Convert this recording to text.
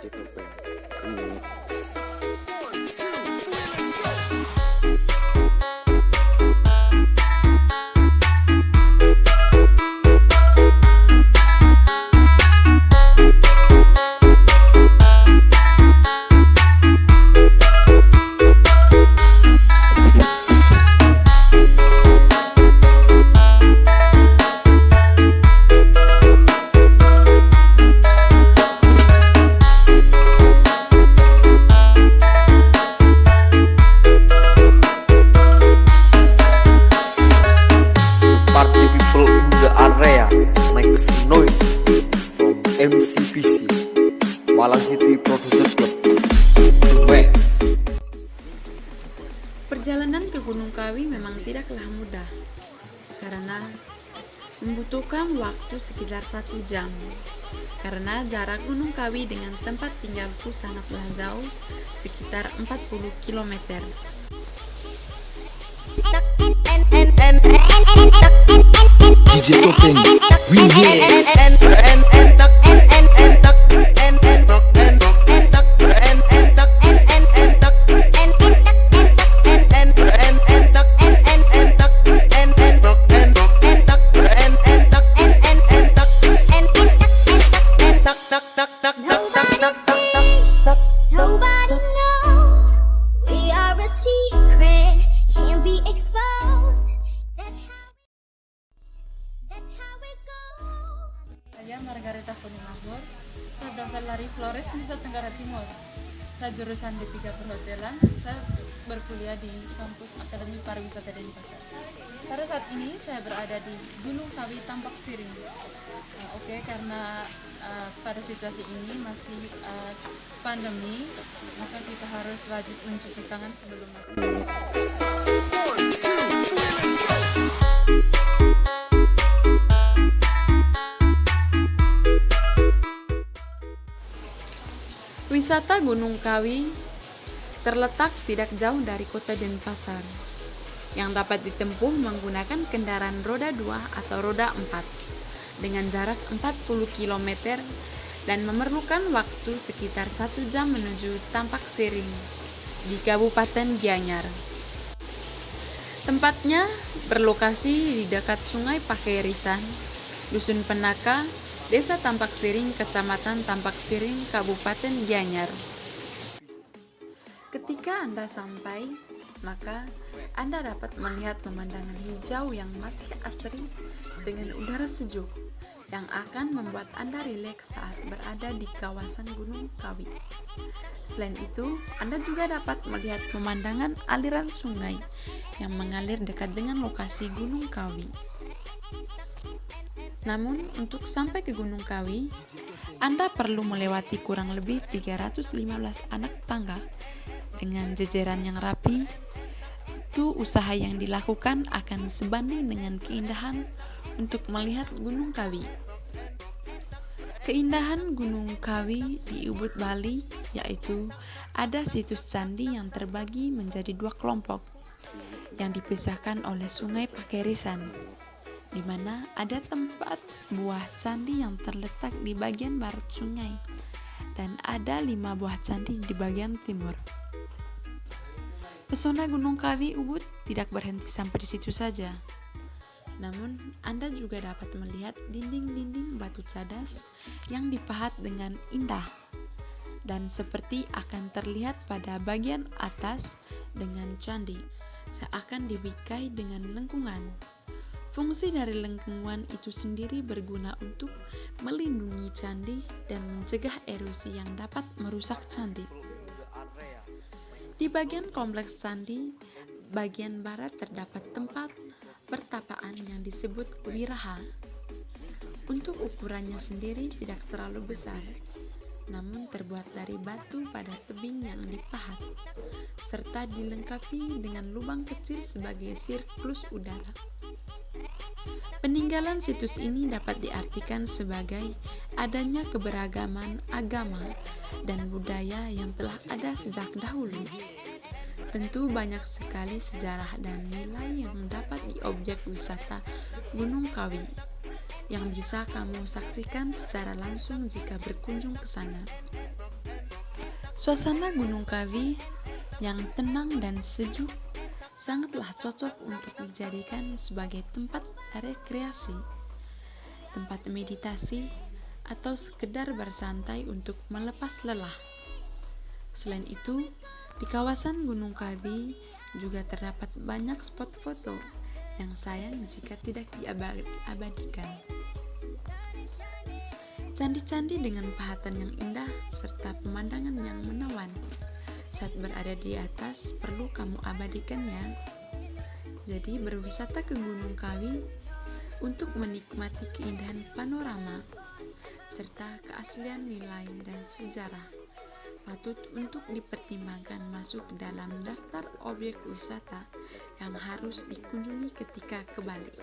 DJ Topeng ini. MCPC Malang City Producer Club. Perjalanan ke Gunung Kawi memang tidaklah mudah karena membutuhkan waktu sekitar 1 jam karena jarak Gunung Kawi dengan tempat tinggalku sangatlah jauh, sekitar 40 km. DJ Topeng Remix. Nobody knows we are a secret, can't be exposed. That's how it goes. Saya Margareta Kunimahmur. Saya berasal dari Flores, Nusa Tenggara Timur. Saya jurusan D3 Perhotelan. Saya berkuliah di kampus Akademi Pariwisata Denpasar. Pada saat ini saya berada di Gunung Kawi Tampak Siring. Karena pada situasi ini masih pandemi, maka kita harus wajib mencuci tangan sebelum makan. Wisata Gunung Kawi terletak tidak jauh dari kota Denpasar, yang dapat ditempuh menggunakan kendaraan roda 2 atau roda 4 dengan jarak 40 km dan memerlukan waktu sekitar 1 jam menuju Tampak Siring di Kabupaten Gianyar. Tempatnya berlokasi di dekat Sungai Pakerisan, Dusun Penaka, Desa Tampak Siring, Kecamatan Tampak Siring, Kabupaten Gianyar. Ketika Anda sampai, maka Anda dapat melihat pemandangan hijau yang masih asri dengan udara sejuk yang akan membuat Anda rileks saat berada di kawasan Gunung Kawi. Selain itu, Anda juga dapat melihat pemandangan aliran sungai yang mengalir dekat dengan lokasi Gunung Kawi. Namun, untuk sampai ke Gunung Kawi, Anda perlu melewati kurang lebih 315 anak tangga dengan jejeran yang rapi. Itu usaha yang dilakukan akan sebanding dengan keindahan untuk melihat Gunung Kawi. Keindahan Gunung Kawi di Ubud, Bali, yaitu ada situs candi yang terbagi menjadi 2 kelompok yang dipisahkan oleh Sungai Pakerisan, di mana ada tempat buah candi yang terletak di bagian barat sungai dan ada 5 buah candi di bagian timur. Pesona Gunung Kawi Ubud tidak berhenti sampai di situ saja. Namun, Anda juga dapat melihat dinding-dinding batu cadas yang dipahat dengan indah dan seperti akan terlihat pada bagian atas dengan candi, seakan dibingkai dengan lengkungan. Fungsi dari lengkungan itu sendiri berguna untuk melindungi candi dan mencegah erosi yang dapat merusak candi. Di bagian kompleks candi, bagian barat terdapat tempat pertapaan yang disebut Wiraha. Untuk ukurannya sendiri tidak terlalu besar, namun terbuat dari batu pada tebing yang dipahat, serta dilengkapi dengan lubang kecil sebagai sirkulus udara. Peninggalan situs ini dapat diartikan sebagai adanya keberagaman agama dan budaya yang telah ada sejak dahulu. Tentu banyak sekali sejarah dan nilai yang dapat diobjek wisata Gunung Kawi yang bisa kamu saksikan secara langsung jika berkunjung ke sana. Suasana Gunung Kawi yang tenang dan sejuk sangatlah cocok untuk dijadikan sebagai tempat rekreasi, tempat meditasi, atau sekedar bersantai untuk melepas lelah. Selain itu, di kawasan Gunung Kawi juga terdapat banyak spot foto yang sayang jika tidak diabadikan. Candi-candi dengan pahatan yang indah serta pemandangan yang menawan. Saat berada di atas, perlu kamu abadikan ya. Jadi berwisata ke Gunung Kawi untuk menikmati keindahan panorama serta keaslian nilai dan sejarah patut untuk dipertimbangkan masuk dalam daftar objek wisata yang harus dikunjungi ketika ke Bali.